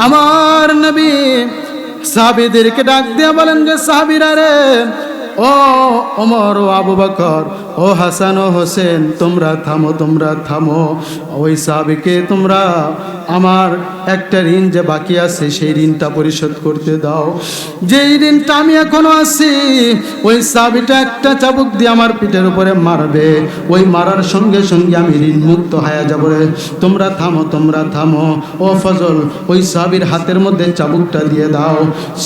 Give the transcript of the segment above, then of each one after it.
আমার নবী সাহাবীদেরকে ডাক দিয়ে বলেন যে সাহাবীরা রে, ও ওমর, ও আবু বকর, ও হাসান, ও হোসেন, তোমরা থামো, তোমরা থামো। ওই সাহাবীকে তোমরা আমার একটা ঋণ যে বাকি আছে সেই ঋণটা পরিশোধ করতে দাও। যেই ঋণটা আমি এখনো আছি, ওই সাহাবীটা একটা চাবুক দিয়ে আমার পিঠের উপরে মারবে, ওই মারার সঙ্গে সঙ্গে আমি ঋণ মুক্ত হয়ে যাব রে। তোমরা থামো, তোমরা থামো। ও ফজল, ওই সাহাবীর হাতের মধ্যে চাবুকটা দিয়ে দাও।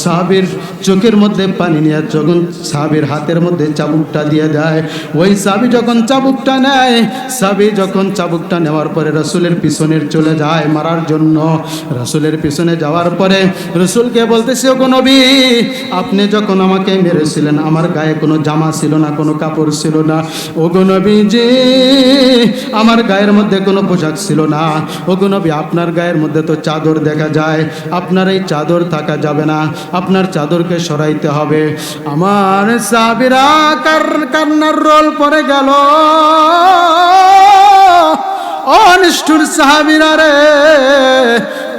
সাহাবীর চোখের মধ্যে পানি নিয়ে যখন সাহাবীর হাতের মধ্যে চাবুকটা দিয়ে দেয়, ওই সাহাবী যখন চাবুকটা নেয়, সাহাবী যখন চাবুকটা নেওয়ার পরে রাসূলের পিছনে চলে যায় মারার জন্য। রাসূলের পিছনে যাওয়ার পরে রাসূলকে বলতেছে, ওগো নবী, আপনি যখন আমাকে মেরেছিলেন আমার গায়ে কোনো জামা ছিল না, কোনো কাপড় ছিল না। ওগো নবীজি, আমার গায়ের মধ্যে কোনো পোশাক ছিল না। ওগো নবী, আপনার গায়ের মধ্যে তো চাদর দেখা যায়, আপনার এই চাদর থাকা যাবে না, আপনার চাদরকে সরাইতে হবে। আমার সাহাবীরা কান্নার রোল পড়ে গেল। ও নিষ্ঠুর সাহাবীরা রে,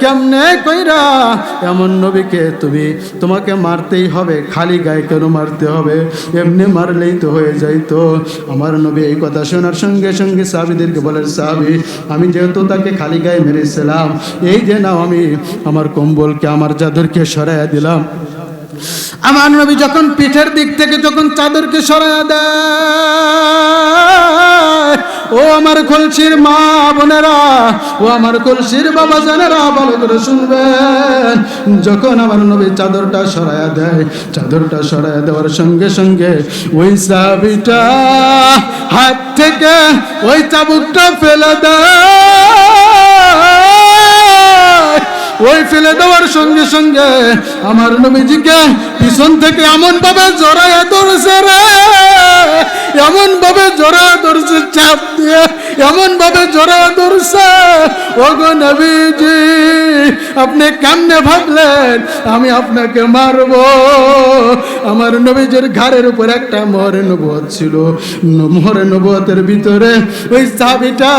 কেমনে কইরা এমন নবীকে তোমাকে মারতেই হবে? খালি গায়ে কেন মারতে হবে? এমনি মারলেই তো হয়ে যাইতো। আমার নবী এই কথা শোনার সঙ্গে সঙ্গে সাহাবীদেরকে বলেন, সাহাবী, আমি যেহেতু তাকে খালি গায়ে মেরেছিলাম, এই যে নাও, আমি আমার কম্বলকে, আমার চাদরকে সরাইয়া দিলাম। আমার নবী যখন পিঠের দিক থেকে যখন চাদরকে সরাইয়া দেয়, ও আমার কলসির মা বোনেরা, ও আমার কলসির বাবা জানেরা, ভালো করে শুনবেন। যখন আমার নবী চাদরটা সরাইয়া দেয়, চাদরটা সরাইয়া দেওয়ার সঙ্গে সঙ্গে ওই সাহাবীটা হাত থেকে ওই চাবুকটা ফেলে দেয়। ওই ফেলে দেওয়ার সঙ্গে সঙ্গে আমার নবীজিকে পিছন থেকে এমন ভাবে জড়াইয়া ধরছে রে, এমন ভাবে জড়াইয়া ধরছে, চাপ দিয়ে এমন ভাবে জড়াইয়া ধরছে। ওগো নবীজি, আপনি কেমনে ভাবলেন আমি আপনাকে মারবো? আমার নবীজির ঘাড়ের উপর একটা মোহরে নবুয়ত ছিল। মোহরে নবুয়তের ভিতরে ওই সাহাবীটা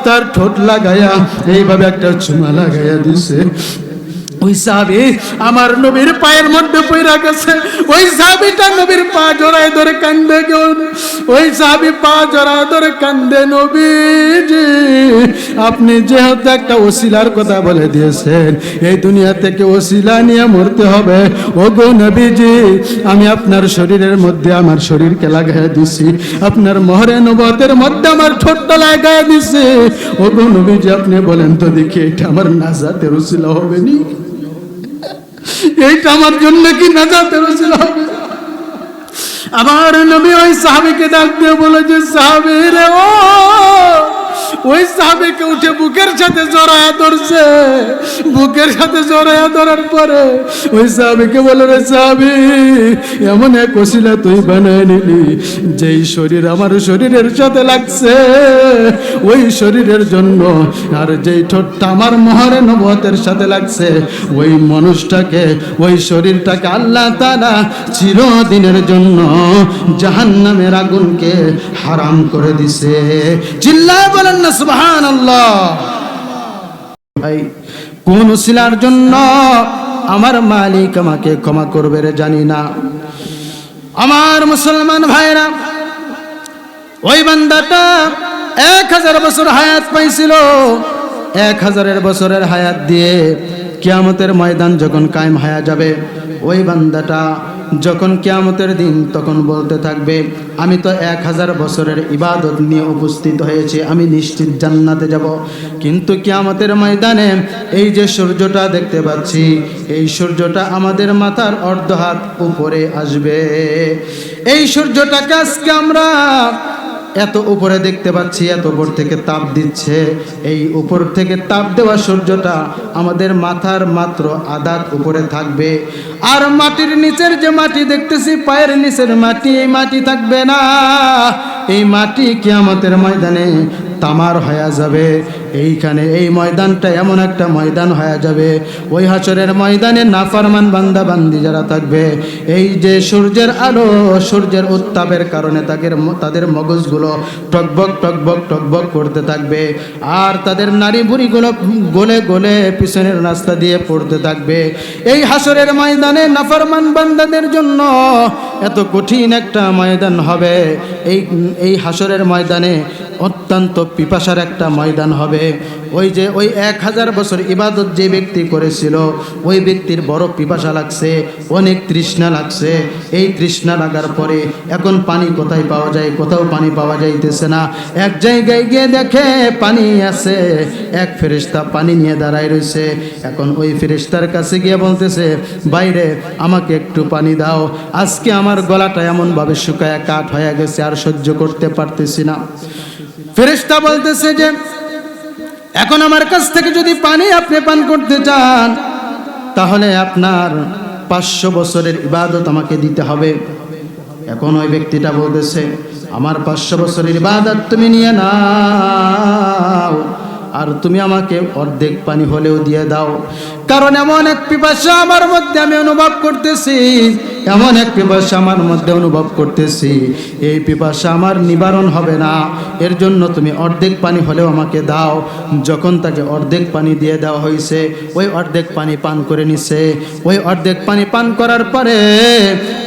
তার ঠোঁট লাগাইয়া এইভাবে একটা চুমা লাগাইয়া দিছে। ওই সাহাবী আমার নবীর পায়ের মধ্যে পইরা গেছে। ওই সাহাবীটা নবীর পা জড়ায় ধরে কান্দে। ওই সাহাবী পা জড়ায় ধরে কান্দে, নবীজি, আপনি যেহেতু একটা ওসিলার কথা বলে দিয়েছেন, এই দুনিয়া থেকে ওসিলা নিয়ে মরতে হবে। ওগো নবীজি, আমি আপনার শরীরের মধ্যে আমার শরীরকে লাগাইয়া দিছি, আপনার মোহরে নবুয়তের মধ্যে আমার ঠোঁটটা লাগাইয়া দিছি। ওগো নবীজি, আপনি বলেন তো দেখি, এটা আমার নাজাতের ওসিলা হবে নি? এইটা আমার জন্য কি নাজাতের ওসিলা হবে? আমার নবী ওই সাহাবীকে ডাক দিয়ে বলে যে, সাহাবী রে, ও ওই সাহাবীকে উঠে বুকের সাথে জড়ায়া ধরছে। বুকের সাথে জড়ায়া ধরার পরে ওই সাহাবীকে বলে, রে সাহাবী, এমন এক ওসিলা তুই বানায় নিলি, যেই শরীর আমার শরীরের সাথে লাগছে, ওই শরীরের জন্য, আর যেই ঠোঁটটা আমার মোহরে নবুয়তের সাথে লাগছে, ওই মানুষটাকে, ওই শরীরটাকে আল্লাহ তাআলা চিরদিনের জন্য জাহান্নামের আগুনকে হারাম করে দিছে। চিল্লায় বলেন না সুবহানাল্লাহ। ভাই, কোন উসিলার জন্য আমার মালিক আমাকে ক্ষমা করবে রে জানি না। আমার মুসলমান ভাইরা, ওই বান্দাটা 1000 বছর হায়াত পাইছিল। 1000 বছরের হায়াত দিয়ে কিয়ামতের ময়দান যখন কায়েম হয়ে যাবে, ওই বান্দাটা যখন কিয়ামতের দিন তখন বলতে থাকবে, আমি তো 1000 বছরের ইবাদত নিয়ে উপস্থিত হয়েছি, আমি নিশ্চিত জান্নাতে যাব। কিন্তু কিয়ামতের ময়দানে এই যে সূর্যটা দেখতে পাচ্ছি, এই সূর্যটা আমাদের মাথার অর্ধ হাত উপরে আসবে। এই সূর্যটাকে আজকে আমরা এত উপরে দেখতে পাচ্ছি, এত উপর থেকে তাপ দিচ্ছে। এই উপর থেকে তাপ দেওয়া সূর্যটা আমাদের মাথার মাত্র আধা উপরে থাকবে। আর মাটির নিচের যে মাটি দেখতেছি, পায়ের নিচের মাটি, এই মাটি থাকবে না। এই মাটি কিয়ামতের ময়দানে তামার হয়ে যাবে। এইখানে এই ময়দানটা এমন একটা ময়দান হয়ে যাবে, ওই হাসরের ময়দানে নাফরমান বান্দা বান্দি যারা থাকবে, এই যে সূর্যের আলো, সূর্যের উত্তাপের কারণে তাদের মগজগুলো টকবক টকবক টকবক করতে থাকবে, আর তাদের নারী বুড়িগুলো গলে গলে পিছনের রাস্তা দিয়ে পড়তে থাকবে। এই হাসরের ময়দানে নাফরমান বান্দাদের জন্য এত কঠিন একটা ময়দান হবে। এই হাসরের ময়দানে অত্যন্ত পিপাসার একটা ময়দান হবে। ওই 1000 বছর ইবাদত যে ব্যক্তি করেছিল, ওই ব্যক্তির বড় পিপাসা লাগছে, অনেক তৃষ্ণা লাগছে। এই তৃষ্ণা লাগার পরে এখন পানি কোথায় পাওয়া যায়? কোথাও পানি পাওয়া যাইতেছে না। এক জায়গায় গিয়ে দেখে পানি আছে, এক ফেরেশতা পানি নিয়ে দাঁড়ায় রয়েছে। এখন ওই ফেরেশতার কাছে গিয়ে বলতেছে, বাইরে আমাকে একটু পানি দাও, আজকে আমার গলাটা এমনভাবে শুকায় কাঠ হয়ে গেছে, আর সহ্য করতে পারতেছি না। ফেরেশতা বলতেছে যে এখন আমার কাছ থেকে যদি পানি আপনি পান করতে চান, তাহলে আপনার 500 বছরের ইবাদত আমাকে দিতে হবে। এখন ওই ব্যক্তিটা বলতেছে, আমার 500 বছরের ইবাদত তুমি নিয়ে নাও, আর তুমি আমাকে অর্ধেক পানি হলেও দিয়ে দাও, কারণ এমন এক পিপাসা আমার মধ্যে আমি অনুভব করতেছি, এমন এক পিপাসা আমার মধ্যে অনুভব করতেছি, এই পিপাসা আমার নিবারণ হবে না, এর জন্য তুমি অর্ধেক পানি হলেও আমাকে দাও। যখন তাকে অর্ধেক পানি দিয়ে দেওয়া হয়েছে, ওই অর্ধেক পানি পান করে নিছে। ওই অর্ধেক পানি পান করার পরে,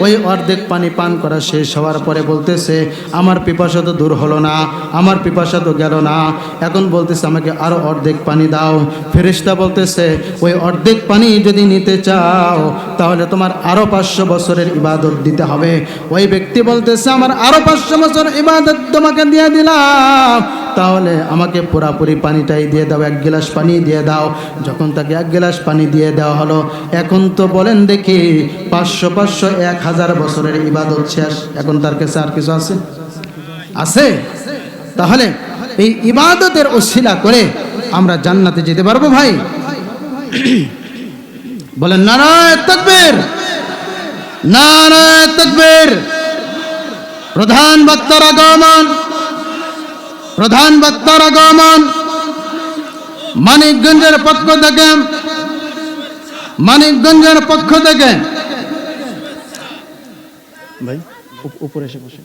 ওই অর্ধেক পানি পান করা শেষ হওয়ার পরে বলতেছে, আমার পিপাসা তো দূর হলো না, আমার পিপাসা তো গেল না, এখন বলতেছে আমাকে আরো অর্ধেক পানি দাও। ফেরেশতা বলতেছে, ওই অর্ধেক পানি যদি নিতে চাও তাহলে তোমার আরো 500 বছরের ইবাদত দিতে হবে। ওই ব্যক্তি বলতেছে, আমার আরো 500 বছর ইবাদত তোমাকে দিয়ে দিলাম, তাহলে আমাকে পুরাপুরি পানিটাই দিয়ে দাও, 1 গ্লাস পানি দিয়ে দাও। যখন তাকে 1 গ্লাস পানি দিয়ে দেওয়া হলো, এখন তো বলেন দেখি 500 1000 বছরের ইবাদত শেষ, এখন তার কাছে আর কিছু আছে? আছে? তাহলে এই ইবাদতের ওসিলা করে আমরা জান্নাতে যেতে পারবো ভাই? বলেন নারায়ে তাকবীর, নারায়ে তাকবীর। প্রধান বক্তার আগমন, প্রধান বক্তার আগমন। মানিকগঞ্জের পক্ষ থেকে, মানিকগঞ্জের পক্ষ থেকে ভাই উপরে এসে বসে,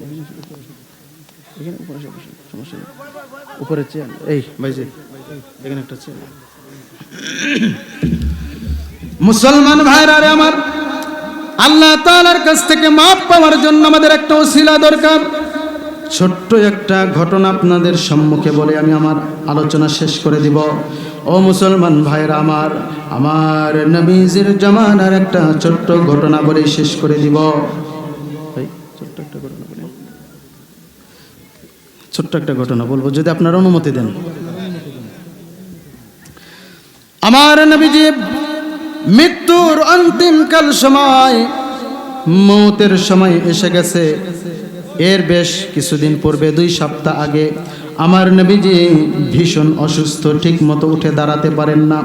এখানে উপরে এসে বসে, সমস্যা নেই, উপরে চেয়ার, এই ভাই যে এখানে একটা চেয়ার। মুসলমান ভাইরা রে আমার, আল্লাহ তাআলার কাছ থেকে মাপ পাওয়ার জন্য আমাদের একটা ওসিলা দরকার। ছোট্ট একটা ঘটনা আপনাদের সম্মুখে বলে আমি আমার আলোচনা শেষ করে দিব। ও মুসলমান ভাইরা আমার, আমার নবীজির জামানার একটা ছোট্ট ঘটনা বলে শেষ করে দিব। ভাই ছোট্ট একটা ঘটনা বলি, ছোট্ট একটা ঘটনা বলবো যদি আপনারা অনুমতি দেন। আমার নবীজি মৃত্যুর অন্তিম কাল সময়, মৌতের সময় এসে গেছে। এর বেশ কিছুদিন পূর্বে, 2 সপ্তাহ আগে আমার নবীজি ভীষণ অসুস্থ, ঠিক মতো উঠে দাঁড়াতে পারেন না।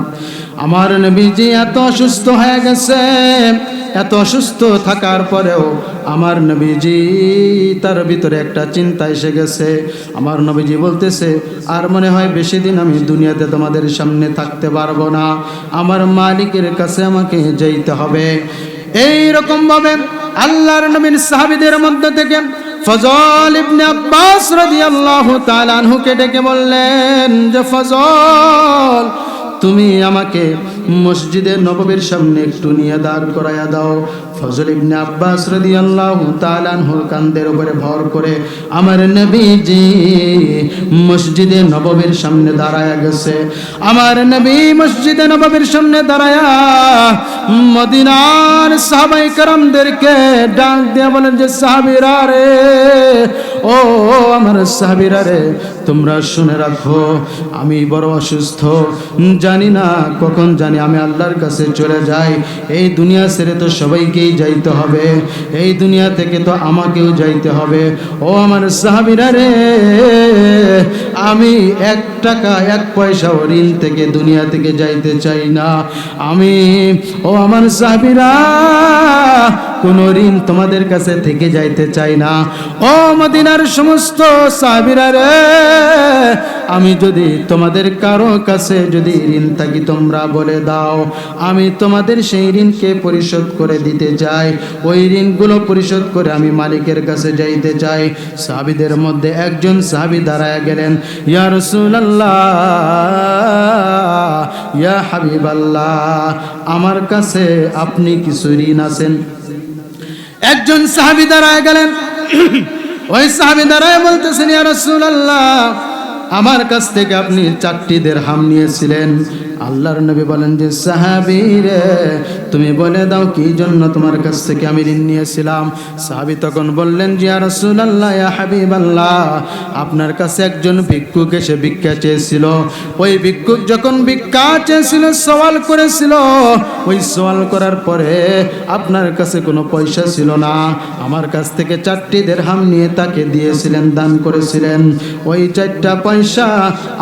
আমার নবীজি এত অসুস্থ হয়ে গেছে, এত অসুস্থ থাকার পরেও আমার নবীজি তার ভিতরে একটা চিন্তা এসে গেছে। আমার নবীজি বলতেছে, আর মনে হয় বেশি দিন আমি দুনিয়াতে তোমাদের সামনে থাকতে পারবো না, আমার মালিকের কাছে আমাকে যেতে হবে। এই রকম ভাবে আল্লাহর নবীর সাহাবীদের মধ্যে থেকে ফজল ইবনে আব্বাস রাদিয়াল্লাহু তাআলা আনহুকে ডেকে বললেন যে, ফজল তুমি আমাকে মসজিদে নববীর সামনে একটু নিয়ে দাঁড় করাইয়া দাও। ফজল ইবনে আব্বাস রাদিয়াল্লাহু তাআলা আনহুর কাঁধের উপরে ভর করে আমার নবীজি মসজিদে নববীর সামনে দাঁড়ায়া গেছে। আমার নবী মসজিদে নববীর সামনে দাঁড়ায়া মদিনার সাহাবায়ে কেরামদেরকে ডাক দিয়ে বলেন যে, সাহাবীরা রে, ও আমার সাহাবীরা রে, তোমরা শুনে রাখো, আমি বড় অসুস্থ, জানি না কখন জানি আমি আল্লাহর কাছে চলে যাই। এই দুনিয়া ছেড়ে তো সবাইকেই যাইতে হবে, এই দুনিয়া থেকে তো আমাকেও যাইতে হবে। ও আমার সাহাবীরা রে, আমি 1 টাকা 1 পয়সাও ঋণ থেকে দুনিয়া থেকে যাইতে চাই না। আমি, ও আমার সাহাবীরা, কোনো ঋণ তোমাদের কাছে থেকে যাইতে চাই না। ও মদিনার সমস্ত সাহাবীরা রে, আমি যদি তোমাদের কারো কাছে যদি ঋণ থাকি তোমরা বলে দাও, আমি তোমাদের সেই ঋণকে পরিশোধ করে দিতে চাই। ওই ঋণগুলো পরিশোধ করে আমি মালিকের কাছে যাইতে চাই। সাহাবীদের মধ্যে একজন সাহাবী দাঁড়ায় গেলেন, ইয়া রাসূলুল্লাহ, ইয়া হাবিবাল্লাহ, আমার কাছে আপনি কিছু ঋণ আছেন। একজন সাহাবী দাঁড়ায় গেলেন, ওই সাহাবী দাঁড়ায় বলতেছেন, ইয়া রাসূলুল্লাহ, আমার কাছ থেকে আপনি 4টি দিরহাম নিয়েছিলেন। আল্লাহর নবী বলেন যে, সাহাবী রে, তুমি বলে দাও কি জন্য তোমার কাছ থেকে আমি ঋণ নিয়েছিলাম। সাহাবী তখন বললেন যে, ইয়া রাসূলুল্লাহ, ইয়া হাবিবাল্লাহ, আপনার কাছে একজন ভিক্ষুক এসে ভিক্ষা চেয়েছিল। ওই ভিক্ষুক যখন ভিক্ষা চেয়েছিল, সওয়াল করেছিল, ওই সওয়াল করার পরে আপনার কাছে কোনো পয়সা ছিল না, আমার কাছ থেকে 4টি দিরহাম নিয়ে তাকে দিয়েছিলেন, দান করেছিলেন। ওই 4টা পয়সা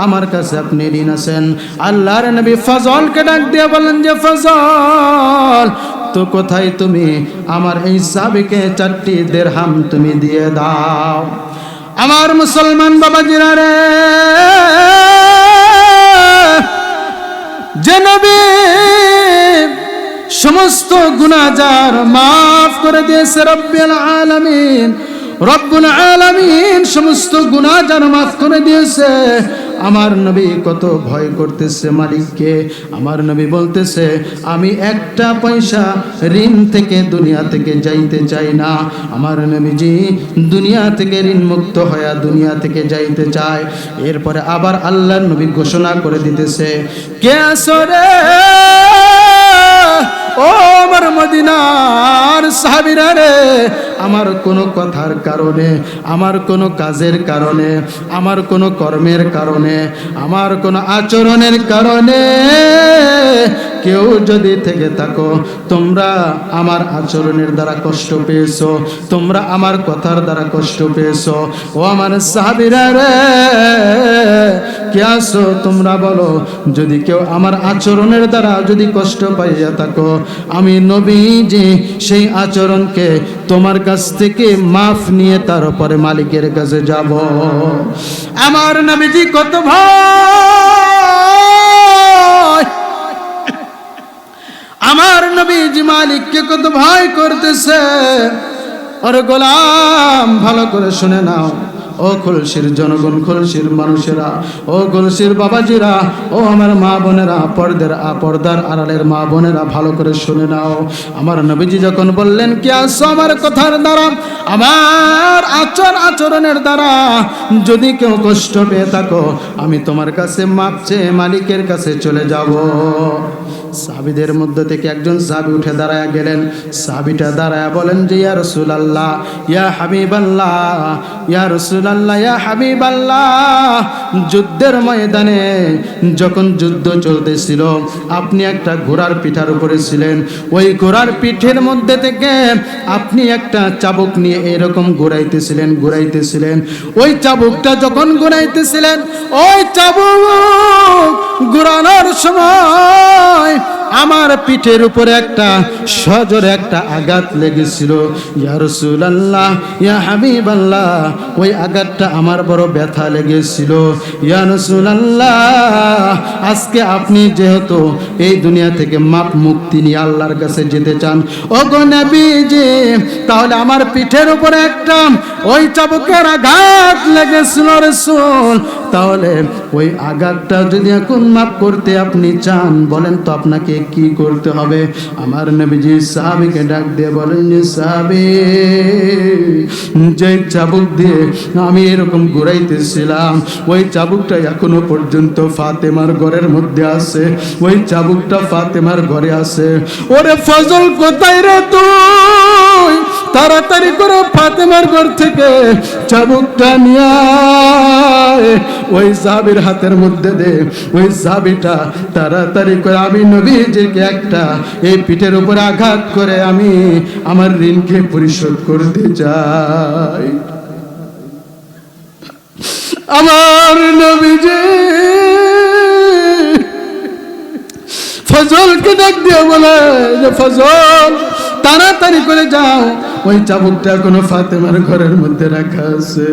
আমার কাছে আপনি ঋণ আছেন। আল্লাহর নবী ফজলকে ডাক দিয়ে বলেন যে, ফজল, তো কোথায় তুমি আমার এই সাহাবীকে 4টি দিরহাম তুমি দিয়ে দাও। আমার মুসলমান বাবাজিরা রে, যে নবী সমস্ত গুনাহগার মাফ করে দিয়েছে, রব্বুল আলামিন, রব্বুল আলামিন সমস্ত গুনাহগার মাফ করে দিয়েছে। আমার নবী কত ভয় করতেছে মালিককে। আমার নবী বলতেছে, আমি একটা পয়সা ঋণ থেকে দুনিয়া থেকে যাইতে চাই না। আমার নবীজি দুনিয়া থেকে ঋণ মুক্ত হয়ে দুনিয়া থেকে যাইতে চায়। এরপরে আবার আল্লাহর নবী ঘোষণা করে দিতেছে, কে আসরে ও আমার মদিনার সাহাবীরা রে, আমার কোনো কথার কারণে, আমার কোনো কাজের কারণে, আমার কোনো কর্মের কারণে, আমার কোনো আচরণের কারণে কেউ যদি থেকে থাকো, তোমরা আমার আচরণের দ্বারা কষ্ট পেয়েছো, তোমরা আমার কথার দ্বারা কষ্ট পেয়েছো, ও আমার সাহাবীরা রে, কে আসো তোমরা বলো, যদি কেউ আমার আচরণের দ্বারা যদি কষ্ট পাইয়া থাকো, আমি নবীজি সেই আচরণকে তোমার কাছ থেকে মাফ নিয়ে তারপরে মালিকের কাছে যাব। আমার নবীজি কত ভয়, আমার নবীজি মালিককে কত ভয় করতেছে। ওরে গোলাম, ভালো করে শুনে নাও, ও খুলশির জনগণ, খুলশির মানুষেরা, ও খুলশির বাবাজিরা, ও আমার মা বোনেরা, পর্দার আড়ালের মা বোনেরা, ভালো করে শুনে নাও। আমার নবীজি যখন বললেন, কি আসো আমার কথার দ্বারা, আমার আচরণের দ্বারা যদি কেউ কষ্ট পেয়ে থাকো, আমি তোমার কাছে মাপ চেয়ে মালিকের কাছে চলে যাব। সাহাবীদের মধ্যে থেকে একজন সাহাবী উঠে দাঁড়ায় গেলেন। সাহাবীটা দাঁড়ায় বলেন যে, ইয়া রাসূলুল্লাহ, ইয়া হাবিবাল্লাহ, ইয়া রাসূলুল্লাহ, ইয়া হাবিবাল্লাহ, যুদ্ধের ময়দানে যখন যুদ্ধ চলতেছিল, আপনি একটা ঘোড়ার পিঠার উপরে ছিলেন। ওই ঘোড়ার পিঠের মধ্যে থেকে আপনি একটা চাবুক নিয়ে এরকম ঘুরাইতেছিলেন। ওই চাবুকটা যখন ঘুরাইতেছিলেন, ওই চাবুক ঘুরানোর সময় আমার পিঠের উপরে একটা সজোরে একটা আঘাত লেগেছিল। ইয়া রাসূলুল্লাহ, ইয়া হাবিবাল্লাহ, ওই আঘাতটা আমার বড় ব্যথা লেগেছিল। ইয়া রাসূলুল্লাহ, আজকে আপনি যেহেতু এই দুনিয়া থেকে মাপ মুক্তি নিয়ে আল্লাহর কাছে যেতে চান, ওগো নবীজি, তাহলে আমার পিঠের উপরে একটা ওই চাবুকের আঘাত লেগেছিল রাসূল, তাহলে ওই আঘাতটা যদি এখন মাপ করতে আপনি চান, বলেন তো আপনাকে কি করতে হবে? আমার নবীজি সাহাবীকে ডাক দিয়ে বলেন যে, সাহাবী, যে চাবুক দিয়ে আমি এরকম ঘুরাইতেছিলাম, ওই চাবুকটা এখনো পর্যন্ত ফাতেমার ঘরের মধ্যে আছে, ওই চাবুকটা ফাতেমার ঘরে আছে। ওরে ফজল, কোথায় রে তুই? তাড়াতাড়ি করে ফাতেমার ঘর থেকে চাবুকটা নিয়ে ওই সাহাবীর হাতের মধ্যে দে। ওই সাহাবীটা তাড়াতাড়ি করে, আমি নবীজিকে একটা এই পিঠের উপরে আঘাত করে আমি আমার ঋণকে পরিশোধ করতে চাই। আমার নবীজি ফজলকে ডাক দিয়ে বলে যে, ফজল, তাড়াতাড়ি করে যাও, ওই চাবুকটা এখনো ফাতেমার ঘরের মধ্যে রাখা আছে।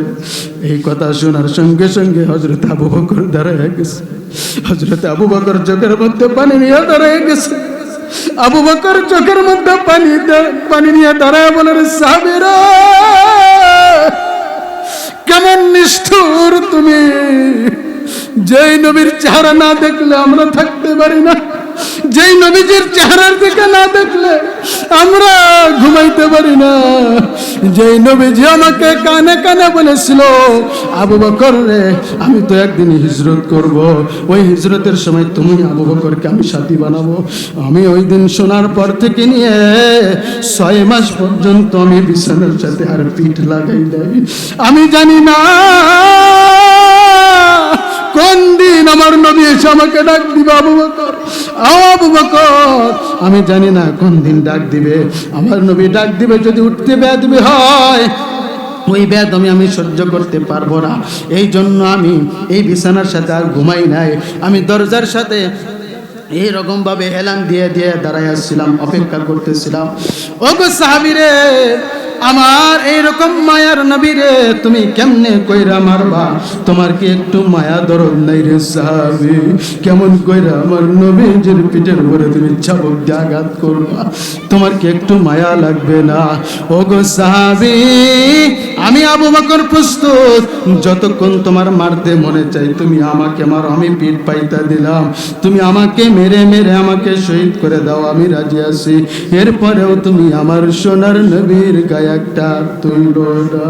এই কথা শোনার সঙ্গে সঙ্গে হযরত আবু বকর দাঁড়ায় গেছে। হযরত আবু বকর চোখের মধ্যে পানি নিয়ে দাঁড়ায় গেছে। আবু বকর চোখের মধ্যে পানি নিয়ে দাঁড়ায় বলেন, সাহাবীরা কেমন নিষ্ঠুর তুমি! যেই নবীর চেহারা না দেখলে আমরা থাকতে পারি না, যেই নবীজির চেহারার দিকে না দেখলে আমরা ঘুমাইতে পারি না, যেই নবীজি আমাকে কানে কানে বলেছিল, আবু বকর রে আমি তো একদিন হিজরত করব, ওই হিজরতের সময় তুমি আবু বকরকে আমি সাথী বানাবো। আমি ওই দিন শোনার পর থেকে নিয়ে 6 মাস পর্যন্ত আমি বিছানার সাথে আর পিঠ লাগাই নাই। আমি জানি না কোন দিন আমার নবী এসে আমাকে ডাক দিবে, আবু বকর আবু বকর, আমি জানি না কোন দিন ডাক দিবে। আমার নবী ডাক দিবে, যদি উঠতে বেয়াদবি হয় ওই বেয়াদবি আমি সহ্য করতে পারবো না। এই জন্য আমি এই বিছানার সাথে আর ঘুমাই নাই। আমি দরজার সাথে এইরকম ভাবে হেলান দিয়ে দিয়ে দাঁড়ায় আসছিলাম, অপেক্ষা করতেছিলাম। ও গো সাহাবীরে, আমার এইরকম মায়ার নবী রে তুমি কেমনে কইরা মারবা? তোমার কি একটু মায়া দরদ নাই রে সাহাবী? কেমন কইরা আমার নবীজির পিঠের উপরে তুমি চাবুক দিয়ে আঘাত করবা? তোমার কি একটু মায়া লাগবে না? ও গো সাহাবী, আমি আবু বকর প্রস্তুত, যতক্ষণ তোমার মারতে মনে চাই তুমি আমাকে মারো, আমি পিঠ পাইতা দিলাম। তুমি আমাকে মেরে মেরে আমাকে শহীদ করে দাও, আমি রাজি আছি। এরপরেও তুমি আমার সোনার নবীর গায়ে একটা তুইলো না।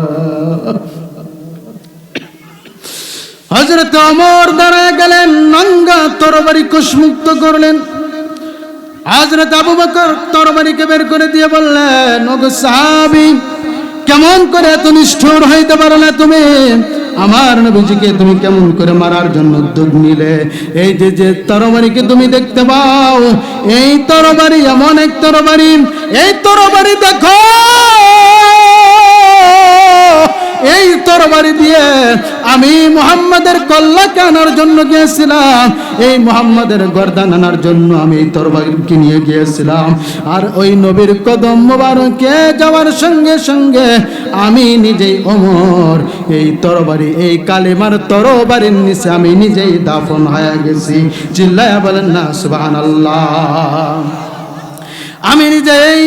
হযরত ওমর দাঁড়ায় গেলেন, নঙ্গা তরবারি কুশমুক্ত করলেন। হযরত আবু বকর তরবারিকে বের করে দিয়ে বললেন, ওগো সাহাবী, কেমন করে এত নিষ্ঠুর হইতে পারো না তুমি? আমার নবীজিকে তুমি কেমন করে মারার জন্য উদ্যোগ নিলে? এই যে যে তরবারিকে তুমি দেখতে পাও, এই তরবারি এমন এক তরবারি, এই তরবারি দেখো, এই তরবারি দিয়ে আমি মুহাম্মাদের কল্লাকে আনার জন্য গিয়েছিলাম, এই মুহাম্মাদের গর্দান আনার জন্য আমি এই তরবারিকে নিয়ে গিয়েছিলাম। আর ওই নবীর কদম মোবারকে যাওয়ার সঙ্গে সঙ্গে আমি নিজেই ওমর এই তরবারি, এই কালেমার তরবারির নিচে আমি নিজেই দাফন হয়ে গেছি। চিল্লায়া বলেন না সুবহানাল্লাহ। আমি নিজেই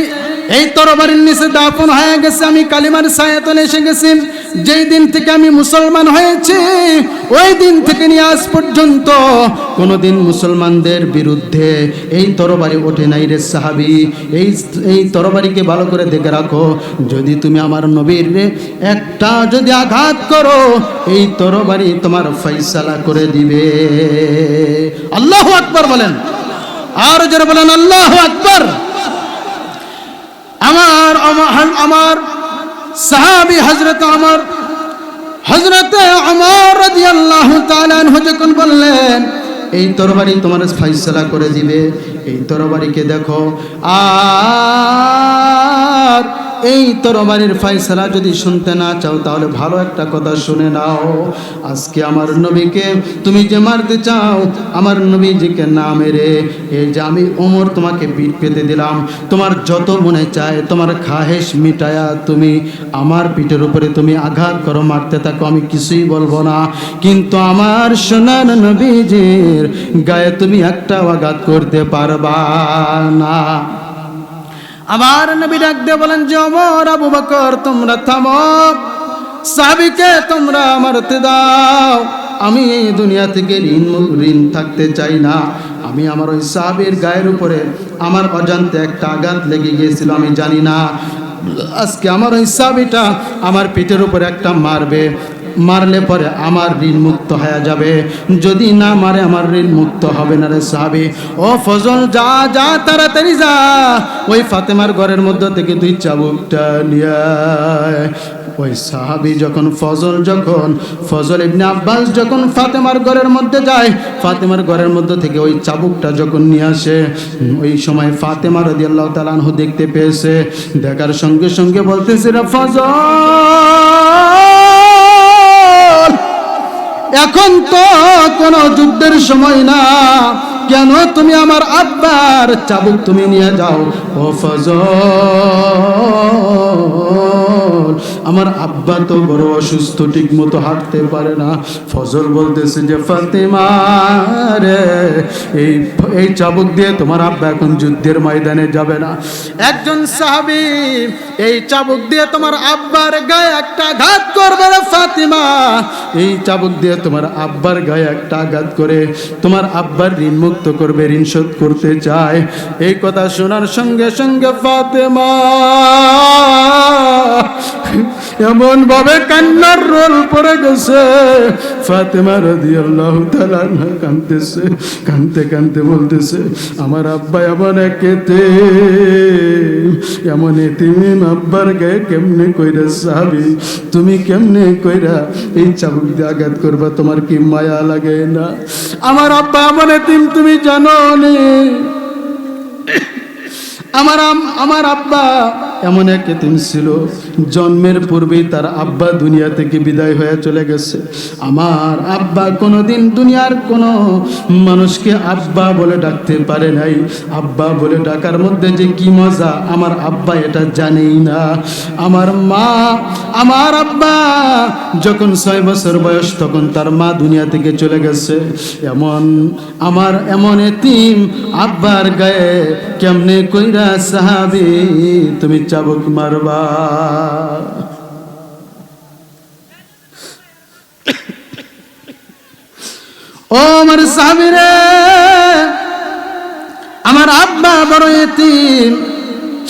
এই তরবারির নিচে দাফন হয়ে গেছে, আমি কালিমার ছায়াতলে এসে গেছি। যেই দিন থেকে আমি মুসলমান হয়েছি ওই দিন থেকে নিয়ে আজ পর্যন্ত কোনোদিন মুসলমানদের বিরুদ্ধে এই তরবারি ওঠে নাই রে সাহাবী। এই তরবারিকে ভালো করে দেখে রাখো, যদি তুমি আমার নবীর একটা যদি আঘাত করো এই তরবারি তোমার ফয়সালা করে দিবে। আল্লাহু আকবার বলেন, আর যারা বলেন আল্লাহু আকবার। আমার সাহাবী হযরত ওমর রাদিয়াল্লাহু তাআলা আনহু যখন বললেন এই তরবারি তোমার ফয়সালা করে দিবে, এই তরবারিকে দেখো, আর এই তরবারির ফয়সালা যদি শুনতে না চাও তাহলে ভালো একটা কথা শুনে নাও। আজকে আমার নবীকে তুমি যে মারতে চাও, আমার নবীজিকে না মেরে এই যে আমি ওমর তোমাকে পিঠ পেতে দিলাম, তোমার যত মনে চায় তোমার খাহেশ মিটায়া তুমি আমার পিঠের উপরে তুমি আঘাত করো, মারতে থাকো, আমি কিছুই বলবো না। কিন্তু আমার সোনার নবীজির গায়ে তুমি একটা আঘাত করতে পারবা না। আমার নবী ডাক দিয়ে বলেন যে ওমর, আবু বকর তোমরা থামো, সাহাবীকে তোমরা মারতে দাও। আমি এই দুনিয়া থেকে ঋণ থাকতে চাই না। আমি আমার ওই সাহাবীর গায়ের উপরে আমার অজান্তে একটা আঘাত লেগে গিয়েছিল, আমি জানি না। আজকে আমার ওই সাহাবীটা আমার পিঠের উপরে একটা মারবে, মারলে পরে আমার ঋণ মুক্ত হয়ে যাবে, যদি না মারে আমার ঋণ মুক্ত হবে না রে সাহাবী। ও ফজল যা যা তাড়াতাড়ি যা, ওই ফাতেমার ঘরের মধ্যে থেকে তুই চাবুকটা নিয়ে আয়। ওই সাহাবী যখন ফজল ইবনে আব্বাস যখন ফাতেমার ঘরের মধ্যে যায়, ফাতেমার ঘরের মধ্যে থেকে ওই চাবুকটা যখন নিয়ে আসে, ওই সময় ফাতেমা রাদিয়াল্লাহু তাআলা আনহা দেখতে পেয়েছে। দেখার সঙ্গে সঙ্গে বলতেছে, রে ফজল, এখন তো কোনো যুদ্ধের সময় না, কেন তুমি আমার আব্বার চাবুক তুমি নিয়ে যাও? ও ফজল, আমার আব্বা তো বড় অসুস্থ, ঠিক মতো হাঁটতে পারে না। ফজল বলতেছে যে ফাতেমা রে, এই চাবুক দিয়ে তোমার আব্বা এখন যুদ্ধের ময়দানে যাবে না। একজন সাহাবী এই চাবুক দিয়ে তোমার আব্বার গায়ে একটা আঘাত করবে রে ফাতেমা, এই চাবুক দিয়ে তোমার আব্বার গায়ে একটা আঘাত করে তোমার আব্বার ঋণ মুক্ত করবে, ঋণ শোধ করতে চায়। এই কথা শোনার সঙ্গে সঙ্গে ফাতেমা এমন ভাবে কান্নার রোল পড়ে গেছে। ফাতেমা রাদিয়াল্লাহু তাআলা কাঁদতেছে, কাঁদতে কাঁদতে বলতেছে আমার আব্বা এমন এমন এতিম আব্বার গায়ে কেমনে কইরা সাহাবী তুমি কেমনে কইরা এই চাবুক দিয়ে আঘাত করবা? তোমার কি মায়া লাগে না? আমার আব্বা এমন এতিম তুমি জানো নি? আমার আব্বা এমন এক এতিম ছিল, জন্মের পূর্বেই তার আব্বা দুনিয়া থেকে বিদায় হয়ে চলে গেছে। আমার আব্বা কোনোদিন দুনিয়ার কোনো মানুষকে আব্বা বলে ডাকতে পারে নাই। আব্বা বলে ডাকার মধ্যে যে কি মজা আমার আব্বা এটা জানেই না। আমার আব্বা যখন 6 বছর বয়স তখন তার মা দুনিয়া থেকে চলে গেছে। এমন এতিম আব্বার গায়ে কেমনে কইরা সাহাবী তুমি চাবুক মারবা? ও আমার সাহাবী রে, আমার আব্বা বড় এতিম,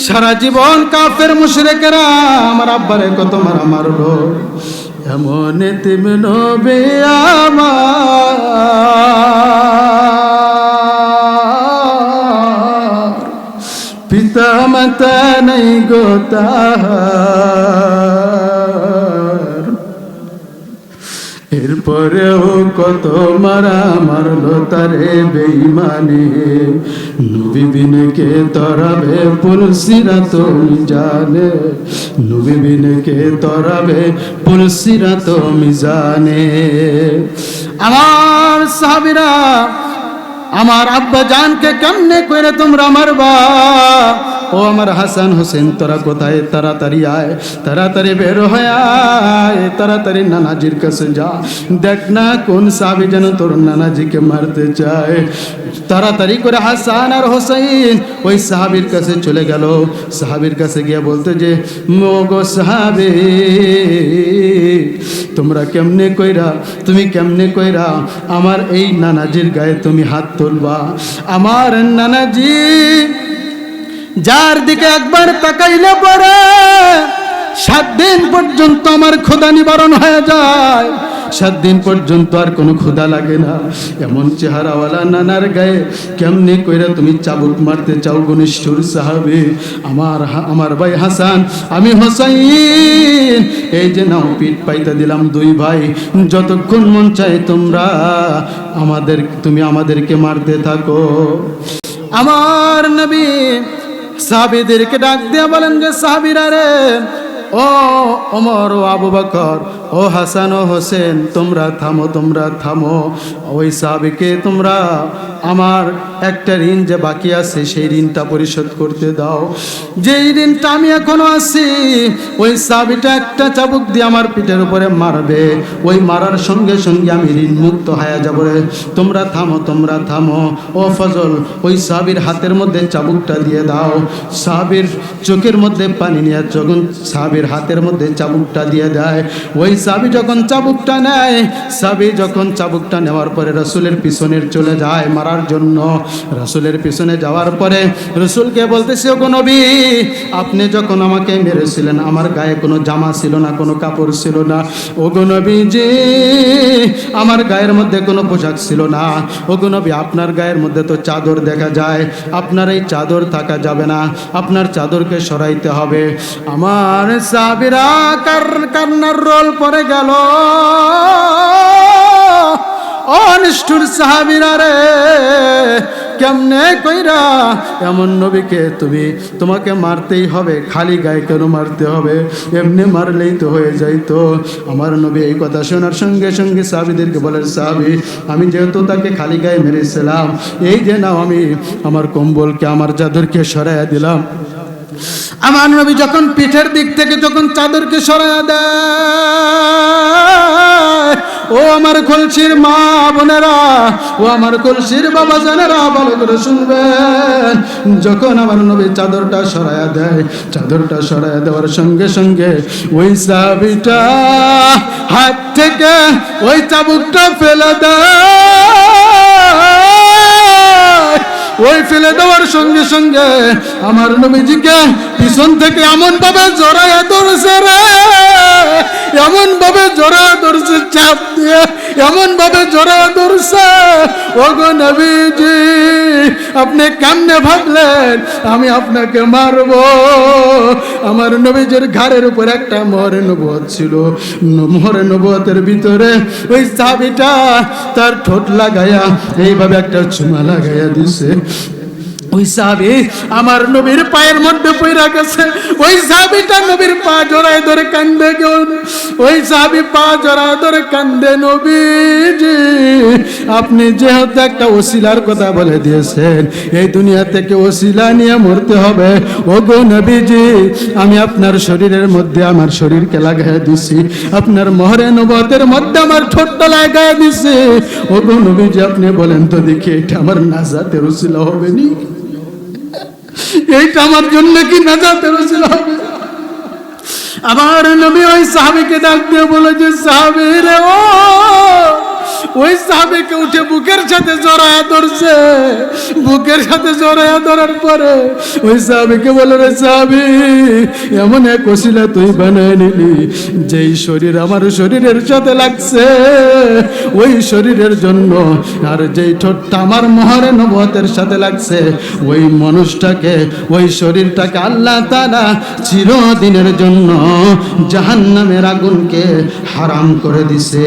সারা জীবন কাফের মুশরিকেরা আমার আব্বারে কত মারা মারলো। এমন এতিম নবী আমার, পিতা মাতা নাই গো তাহার, এরপরেও কত মারা মারলো তারে বেঈমানে। নবী বিনে কে তরাবে পুলসিরাত মিজানে, নবী বিনে কে তরাবে পুলসিরাত মিজানে। আমার সাহাবীরা আমার আব্বা জানকে কেমনে করে তোমরা মারবা? ও আমার হাসান হোসেন, তোরা কোথায়? তাড়াতাড়ি আয়, তাড়াতাড়ি বের হয়ে আয়, তাড়াতাড়ি নানাজির কাছে যা, দেখ না কোন সাহাবী যেন তোর নানাজিকে মারতে চায়। তাড়াতাড়ি করে হাসান আর হোসেন ওই সাহাবীর কাছে চলে গেল। সাহাবীর কাছে গিয়ে বলতে যে মোগো সাহাবী, তোমরা কেমনে কইরা, তুমি কেমনে কইরা আমার এই নানাজির গায়ে তুমি হাত তুলবা? আমার নানাজি যার দিকে একবার তাকাইলে পরে 7 দিন পর্যন্ত আমার ক্ষুধা নিবারণ হয়ে যায়, 7 দিন পর্যন্ত আর কোনো ক্ষুধা লাগে না। এমন চেহারাওয়ালা নানার গায়ে কেমনে কইরা তুমি চাবুক মারতে চাও গো নিষ্ঠুর সাহাবী? আমার ভাই হাসান, আমি হোসাইন, এই যে নাও পিঠ পাইতে দিলাম 2 ভাই, যতক্ষণ মন চায় তুমি আমাদেরকে মারতে থাকো। আমার নবী সাহাবীদেরকে ডাক দিয়ে বলেন যে সাহাবীরা রে, ও ওমর, ও আবু বকর, ও হাসান, ও হোসেন, তোমরা থামো, তোমরা থামো। ওই সাহাবীকে তোমরা আমার একটা ঋণ যে বাকি আছে সেই ঋণটা পরিশোধ করতে দাও। যেই ঋণটা আমি এখনো আছি, ওই সাহাবীটা একটা চাবুক দিয়ে আমার পিঠের উপরে মারবে, ওই মারার সঙ্গে সঙ্গে আমি ঋণ মুক্ত হয়ে যাব রে। তোমরা থামো, তোমরা থামো। ও ফজল, ওই সাহাবীর হাতের মধ্যে চাবুকটা দিয়ে দাও। সাহাবীর চোখের মধ্যে পানি নিয়ে যখন সাহাবীর হাতের মধ্যে চাবুকটা দিয়ে দেয়, ওই সাহাবী যখন চাবুকটা নেয়, সাহাবী যখন চাবুকটা নেওয়ার পরে রাসূলের পিছনে চলে যায় মারার জন্য। রাসূলের পিছনে যাওয়ার পরে রাসূলকে বলতেছে, ওগো নবী, আপনি যখন আমাকে মেরেছিলেন আমার গায়ে কোনো জামা ছিল না, কোনো কাপড় ছিল না। ওগো নবীজি, আমার গায়ের মধ্যে কোনো পোশাক ছিল না। ওগো নবী, আপনার গায়ের মধ্যে তো চাদর দেখা যায়, আপনার এই চাদর থাকা যাবে না, আপনার চাদরকে সরাইতে হবে। আমার সাহাবীরা কান্নার রোল পড়ে গেল। ও নিষ্ঠুর সাহাবীরা রে, কেমনে কইরা এমন নবীকে তোমাকে মারতেই হবে, খালি গায়ে কেন মারতে হবে? এমনি মারলেই তো হয়ে যাইতো। আমার নবী এই কথা শোনার সঙ্গে সঙ্গে সাহাবীদেরকে বলেন, সাহাবী, আমি যেহেতু তাকে খালি গায়ে মেরেছিলাম, এই যে নাও আমি আমার কম্বলকে, আমার চাদরকে সরাইয়া দিলাম। আমার নবী যখন পিঠের দিক থেকে যখন চাদরকে সরাইয়া দেয়, ও আমার কলসির মা বোনেরা, ও আমার কলসির বাবা জানেরা, ভালো করে শুনবেন। যখন আমার নবী চাদরটা সরাইয়া দেয়, চাদরটা সরাইয়া দেওয়ার সঙ্গে সঙ্গে ওই সাহাবীটা হাত থেকে ওই চাবুকটা ফেলে দেয়। ওই ফেলে দেওয়ার সঙ্গে সঙ্গে আমার নবীজিকে পিছন থেকে এমন ভাবে জড়াইয়া ধরছে রে, এমন ভাবে জড়াইয়া ধরছে, চাপ দিয়ে এমন ভাবে জড়াইয়া ধরছে। ওগো নবীজি, আপনি কেমনে ভাবলেন আমি আপনাকে মারবো? আমার নবীজির ঘাড়ের উপর একটা মোহরে নবুয়ত ছিল। মোহরে নবুয়তের ভিতরে ওই সাহাবীটা তার ঠোঁট লাগাইয়া এইভাবে একটা চুমা লাগাইয়া দিছে। ওই সাহাবী আমার নবীর পায়ের মধ্যে পইরা গেছে। ওই সাহাবীটা নবীর পা জড়ায় ধরে কান্দে, ওই সাহাবী পা জড়ায় ধরে কান্দে, নবীজি আপনি যেহেতু একটা ওসিলার কথা বলে দিয়েছেন, এই দুনিয়া থেকে ওসিলা নিয়ে মরতে হবে। ওগো নবীজি, আমি আপনার শরীরের মধ্যে আমার শরীরকে লাগাইয়া দিছি, আপনার মোহরে নবুয়তের মধ্যে আমার ঠোঁটটা লাগাইয়া দিছি। ওগো নবীজি, আপনি বলেন তো দেখি, এটা আমার নাজাতের ওসিলা হবে নি? এইটা আমার জন্য কি নাজাতের ওসিলা হবে? আমার নবী ওই সাহাবীকে ডাক দিয়ে বলে যে, সাহাবী রে, ও ওই সাহাবীকে উঠে বুকের সাথে জড়ায়া ধরছে। বুকের সাথে জড়ায়া ধরার পরে ওই সাহাবীকে বলে, রে সাহাবী, এমন এক ওসিলা তুই বানায় নিলি, যেই শরীর আমার শরীরের সাথে লাগছে ওই শরীরের জন্য, আর যেই ঠোঁটটা আমার মোহরে নবুয়তের সাথে লাগছে ওই মানুষটাকে, ওই শরীরটাকে আল্লাহ তাআলা চিরদিনের জন্য জাহান্নামের আগুনকে হারাম করে দিছে।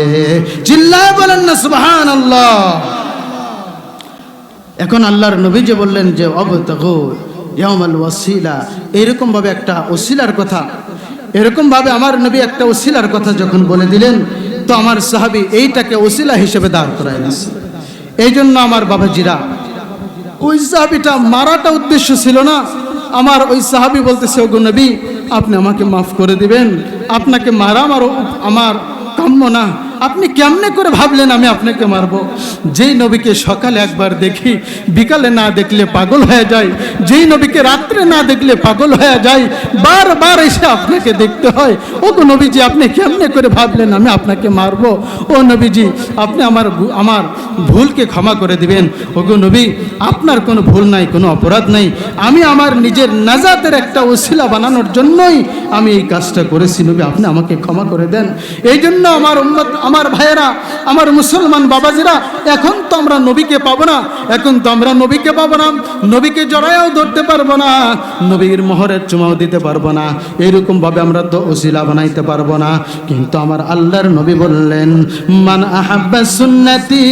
চিল্লায় বলেন না সুবহানাল্লাহ। এখন আল্লাহর নবী যে বললেন যে অবতাগু ইয়াউমাল ওয়াসিলা, এরকম ভাবে একটা ওসিলার কথা, এরকম ভাবে আমার নবী একটা ওসিলার কথা যখন বলে দিলেন, তো আমার সাহাবী এইটাকে ওসিলা হিসেবে দাঁড় করায় দিয়েছে। এই জন্য আমার বাবাজিরা, ওই সাহাবীটা মারাটা উদ্দেশ্য ছিল না। আমার ওই সাহাবী বলতেছে, ওগো নবী, আপনি আমাকে মাফ করে দিবেন, আপনাকে মারা আমার কাম্য না। আপনি কেমনে করে ভাবলেন আমি আপনাকে মারবো? যেই নবীকে সকালে একবার দেখি, বিকালে না দেখলে পাগল হয়ে যায়, যেই নবীকে রাত্রে না দেখলে পাগল হয়ে যায়, বারবার এসে আপনাকে দেখতে হয়। ও গো নবীজি, আপনি কেমনে করে ভাবলেন আমি আপনাকে মারবো? ও নবীজি, আপনি আমার ভুলকে ক্ষমা করে দিবেন। ও গো নবী, আপনার কোনো ভুল নাই, কোনো অপরাধ নাই, আমি আমার নিজের নাজাতের একটা ওসিলা বানানোর জন্যই আমি এই কাজটা করেছি। নবী, আপনি আমাকে ক্ষমা করে দেন। এই জন্য আমার উম্মত, আমার ভাইয়েরা, আমার মুসলমান বাবাজিরা, এখন তো আমরা নবীকে পাবো না, এখন তো আমরা নবীকে পাবো না, নবীকে জড়ায়াও ধরতে পারবো না, নবীর মোহরের চুমাও দিতে পারবো না, এইরকম ভাবে আমরা তো ওসিলা বানাইতে পারবো না। কিন্তু আমার আল্লাহর নবী বললেন, মান আহাব্বা সুন্নতি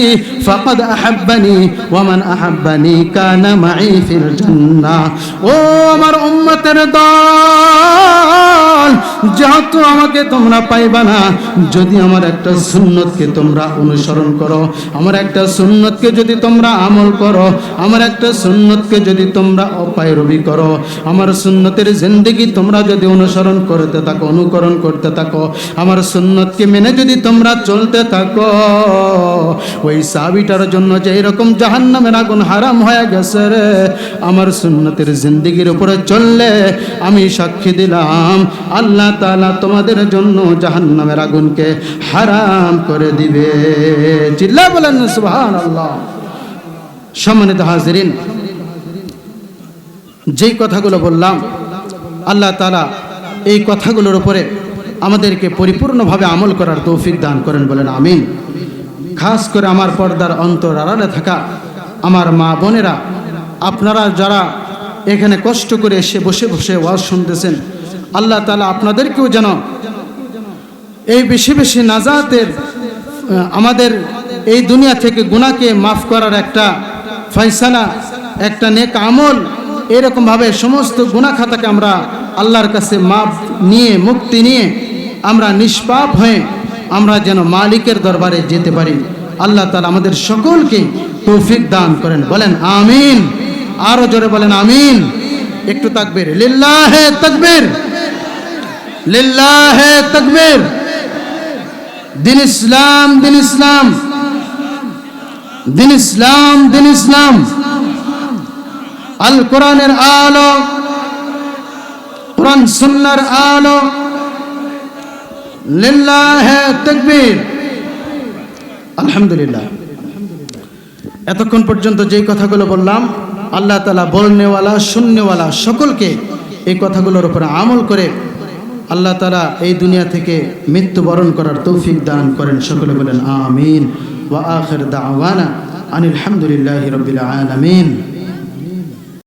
ফাকাদ আহাব্বানি ওয়া মান আহাব্বানি কানা মাই ফিল জান্নাহ। ও আমার উম্মতের দল, যেহেতু আমাকে তোমরা পাইবা না, যদি আমার একটা সুন্নতকে তোমরা অনুসরণ করো, আমার একটা সুন্নতকে যদি তোমরা আমল করো, আমার একটা সুন্নতকে যদি তোমরা অপায়রবি করো, আমার সুন্নতের জিন্দেগি তোমরা যদি অনুসরণ করতে থাকো, অনুকরণ করতে থাকো, আমার সুন্নতকে মেনে যদি তোমরা চলতে থাকো, ওই সাহাবীটার জন্য যে এরকম জাহান্নামের আগুন হারাম হয়ে গেছে রে, আমার সুন্নতের জিন্দেগির উপরে চললে আমি সাক্ষী দিলাম আল্লাহ তাআলা তোমাদের জন্য জাহান্নামের আগুনকে হারাম করে দিবে। চিল্লায় বলেন সুবহানাল্লাহ। সম্মানিত হাজিরিন, যেই কথাগুলো বললাম, আল্লাহ তাআলা এই কথাগুলোর উপরে আমাদেরকে পরিপূর্ণভাবে আমল করার তৌফিক দান করেন, বলেন আমিন। খাস করে আমার পর্দার অন্তর আড়ালে থাকা আমার মা বোনেরা, আপনারা যারা এখানে কষ্ট করে এসে বসে বসে ওয়াজ শুনতেছেন, আল্লাহ তাআলা আপনাদেরকেও যেন এই বেশি বেশি নাজাতের আমাদের এই দুনিয়া থেকে গুনাহকে মাফ করার একটা ফয়সালা, একটা নেক আমল, এরকমভাবে সমস্ত গুনাহ খাতাকে আমরা আল্লাহর কাছে মাফ নিয়ে, মুক্তি নিয়ে আমরা নিষ্পাপ হয়ে আমরা যেন মালিকের দরবারে যেতে পারি। আল্লাহ তাআলা আমাদের সকলকে তৌফিক দান করেন। বলেন আমিন। আরো জোরে বলেন আমিন। একটু তাকবীর, লিল্লাহে তাকবীর, লিল্লাহে তাকবীর। দিন ইসলাম, দিন ইসলাম, দিন ইসলাম, দিন ইসলাম। আল কোরআনের আলো, কোরআন সুন্নাহর আলো। লিল্লাহে তাকবীর। আলহামদুলিল্লাহ। এতক্ষণ পর্যন্ত যেই কথাগুলো বললাম, আল্লাহ তাআলা বলনেওয়ালা শুননেওয়ালা সকলকে এই কথাগুলোর উপর আমল করে আল্লাহ তাআলা এই দুনিয়া থেকে মৃত্যুবরণ করার তৌফিক দান করেন। সকলে বলেন আমিন। ওয়া আখির দাওয়ানা আনিল হামদুলিল্লাহি রাব্বিল আলামিন।